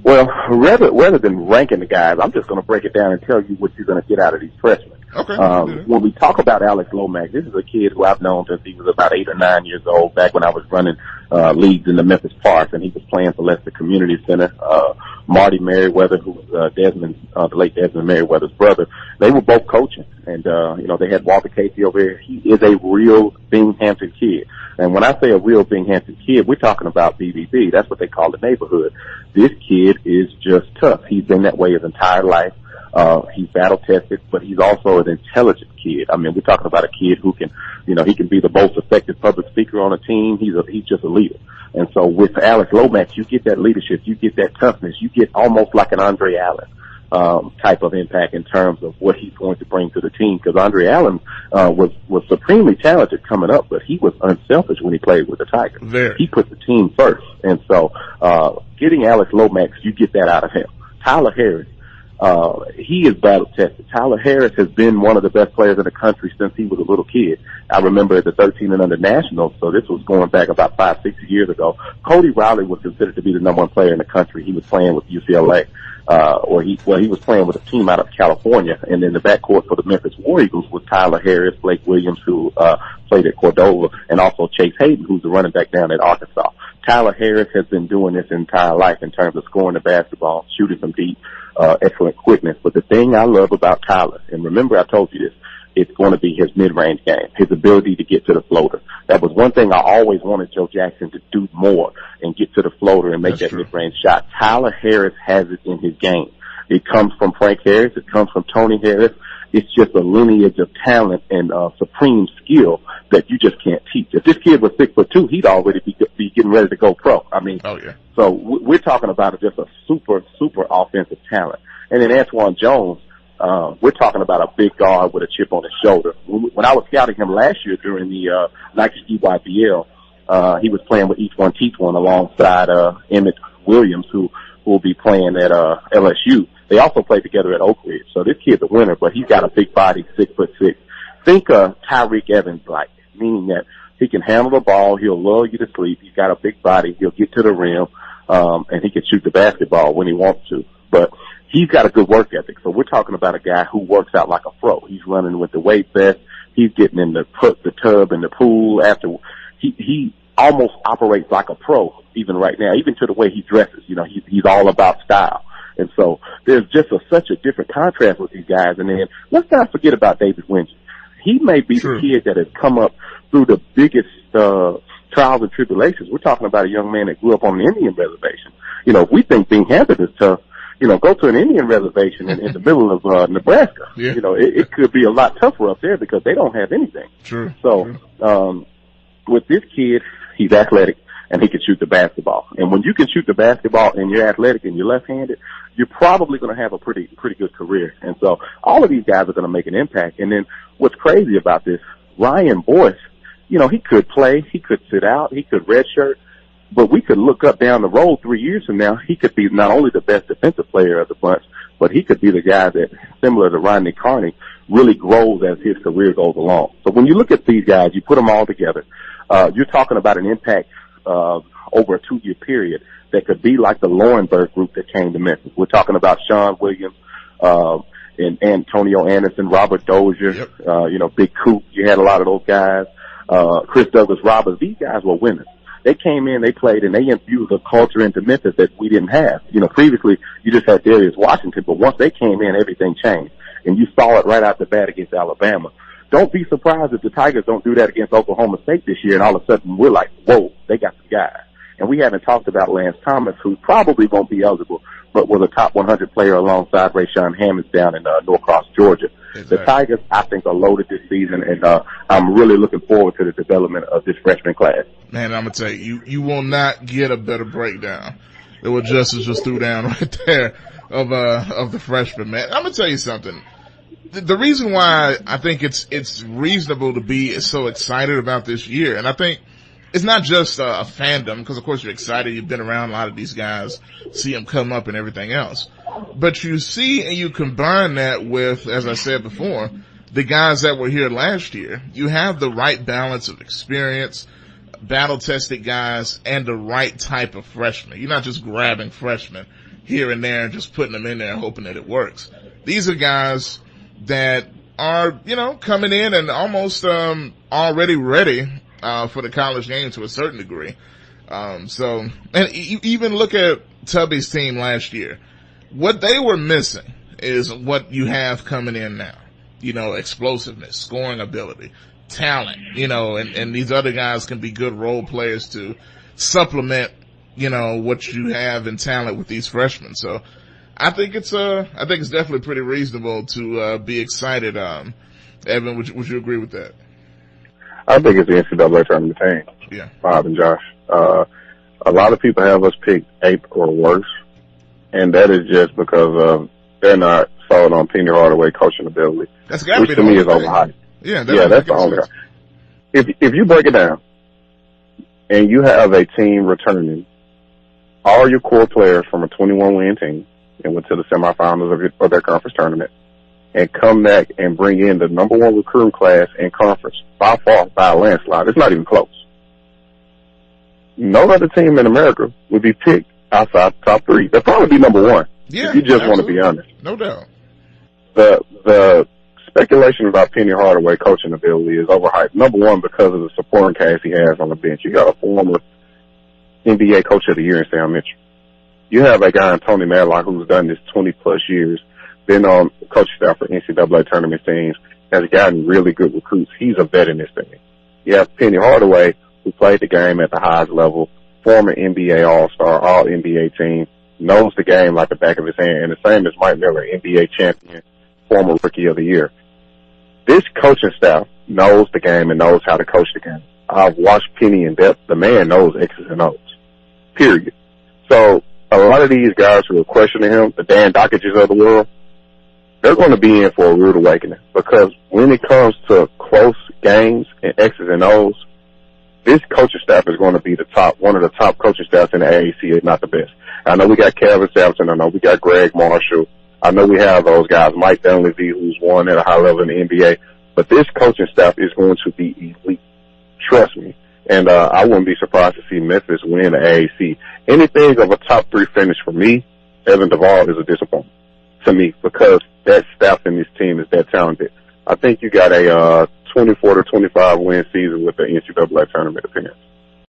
Well, rather than ranking the guys, I'm just going to break it down and tell you what you're going to get out of these freshmen. Okay. When we talk about Alex Lomax, this is a kid who I've known since he was about 8 or 9 years old, back when I was running leagues in the Memphis Park, and he was playing for Leicester Community Center. Marty Merriweather, who was the late Desmond Merriweather's brother, they were both coaching. And, they had Walter Casey over here. He is a real Binghamton kid. And when I say a real Binghamton kid, we're talking about BBB. That's what they call the neighborhood. This kid is just tough. He's been that way his entire life. He's battle tested, but he's also an intelligent kid. I mean, we're talking about a kid who can, he can be the most effective public speaker on a team. He's just a leader. And so with Alex Lomax, you get that leadership, you get that toughness, you get almost like an Andre Allen type of impact in terms of what he's going to bring to the team. Because Andre Allen was supremely talented coming up, but he was unselfish when he played with the Tigers. Very. He put the team first. And so getting Alex Lomax, you get that out of him. Tyler Harris, he is battle tested. Tyler Harris has been one of the best players in the country since he was a little kid. I remember at the 13 and under nationals, so this was going back about 5-6 years ago. Cody Riley was considered to be the number one player in the country. He was playing with UCLA, he was playing with a team out of California, and then the backcourt for the Memphis War Eagles was Tyler Harris, Blake Williams, who played at Cordova, and also Chase Hayden, who's the running back down at Arkansas. Tyler Harris has been doing this entire life in terms of scoring the basketball, shooting from deep, excellent quickness. But the thing I love about Tyler, and remember I told you this, it's going to be his mid-range game, his ability to get to the floater. That was one thing I always wanted Joe Jackson to do more and get to the floater and make mid-range shot. Tyler Harris has it in his game. It comes from Frank Harris. It comes from Tony Harris. It's just a lineage of talent and supreme skill that you just can't teach. If this kid was 6'2", he'd already be getting ready to go pro. I mean, so we're talking about just a super, super offensive talent. And then Antoine Jones, we're talking about a big guard with a chip on his shoulder. When I was scouting him last year during the Nike EYBL, he was playing with Each One Teach One alongside Emmett Williams, who will be playing at LSU. They also played together at Oak Ridge. So this kid's a winner, but he's got a big body, 6'6". Think Tyreek Evans like, meaning that he can handle the ball, he'll lull you to sleep, he's got a big body, he'll get to the rim, and he can shoot the basketball when he wants to. But he's got a good work ethic. So we're talking about a guy who works out like a pro. He's running with the weight vest. He's getting in the tub in the pool after. He almost operates like a pro even right now, even to the way he dresses. He's all about style. And so there's just such a different contrast with these guys. And then let's not forget about David Winchell. He may be the kid that has come up through the biggest trials and tribulations. We're talking about a young man that grew up on an Indian reservation. If we think Binghamton is tough, go to an Indian reservation in the middle of Nebraska. Yeah. It could be a lot tougher up there because they don't have anything. True. So with this kid, he's athletic and he can shoot the basketball. And when you can shoot the basketball and you're athletic and you're left-handed, you're probably going to have a pretty good career. And so all of these guys are going to make an impact. And then what's crazy about this, Ryan Boyce, he could play, he could sit out, he could redshirt. But we could look up down the road 3 years from now, he could be not only the best defensive player of the bunch, but he could be the guy that, similar to Rodney Carney, really grows as his career goes along. So when you look at these guys, you put them all together, you're talking about an impact over a 2-year period that could be like the Laurenburg group that came to Memphis. We're talking about Sean Williams, and Antonio Anderson, Robert Dozier, Big Coop. You had a lot of those guys, Chris Douglas Roberts. These guys were winners. They came in, they played, and they infused a culture into Memphis that we didn't have. Previously you just had Darius Washington, but once they came in, everything changed. And you saw it right out the bat against Alabama. Don't be surprised if the Tigers don't do that against Oklahoma State this year, and all of a sudden we're like, whoa, they got some guys. And we haven't talked about Lance Thomas, who probably won't be eligible, but was a top 100 player alongside Rayshawn Hammonds down in Norcross, Georgia. Exactly. The Tigers, I think, are loaded this season, and I'm really looking forward to the development of this freshman class. Man, I'm going to tell you will not get a better breakdown than what Justice just threw down right there of the freshman, man. I'm going to tell you something. The reason why I think it's reasonable to be so excited about this year, and I think it's not just a fandom, because of course you're excited, you've been around a lot of these guys, see them come up and everything else. But you see and you combine that with, as I said before, the guys that were here last year. You have the right balance of experience, battle-tested guys and the right type of freshmen. You're not just grabbing freshmen here and there and just putting them in there and hoping that it works. These are guys that are, you know, coming in and almost already ready for the college game to a certain degree. So, and even look at Tubby's team last year. What they were missing is what you have coming in now. You know, explosiveness, scoring ability, talent, you know, and these other guys can be good role players to supplement, you know, what you have in talent with these freshmen. So I think it's definitely pretty reasonable to be excited. Evan, would you agree with that? I think it's the NCAA tournament team. Yeah. Bob and Josh. A lot of people have us picked 8th or worse, and that is just because they're not sold on Penny Hardaway coaching ability. That's got to be to me is overhyped. Yeah, that's the only. If you break it down, and you have a team returning all your core players from a 21-win team and went to the semifinals of their conference tournament, and come back and bring in the number 1 recruiting class in conference by far, by a landslide. It's not even close. No other team in America would be picked outside the top 3. They'll probably be number 1. Yeah, if you just want to be honest. No doubt. The speculation about Penny Hardaway coaching ability is overhyped. Number 1, because of the supporting cast he has on the bench. You got a former NBA Coach of the Year in Sam Mitchell. You have a guy in Tony Madlock who's done this 20-plus years, been on coaching staff for NCAA tournament teams, has gotten really good recruits. He's a vet in this thing. You have Penny Hardaway, who played the game at the highest level, former NBA All-Star, All-NBA team, knows the game like the back of his hand, and the same as Mike Miller, NBA champion, former Rookie of the Year. This coaching staff knows the game and knows how to coach the game. I've watched Penny in depth. The man knows X's and O's. Period. So a lot of these guys who are questioning him, the Dan Dockages of the world, they're going to be in for a rude awakening, because when it comes to close games and X's and O's, this coaching staff is going to be one of the top coaching staffs in the AAC, if not the best. I know we got Kevin Sampson. I know we got Greg Marshall. I know we have those guys, Mike Dunleavy, who's won at a high level in the NBA. But this coaching staff is going to be elite. Trust me. And I wouldn't be surprised to see Memphis win the AAC. Anything of a top 3 finish for me, Evan Devould, is a disappointment to me, because that staff in this team is that talented. I think you got a 24 to 25 win season with the NCAA tournament appearance.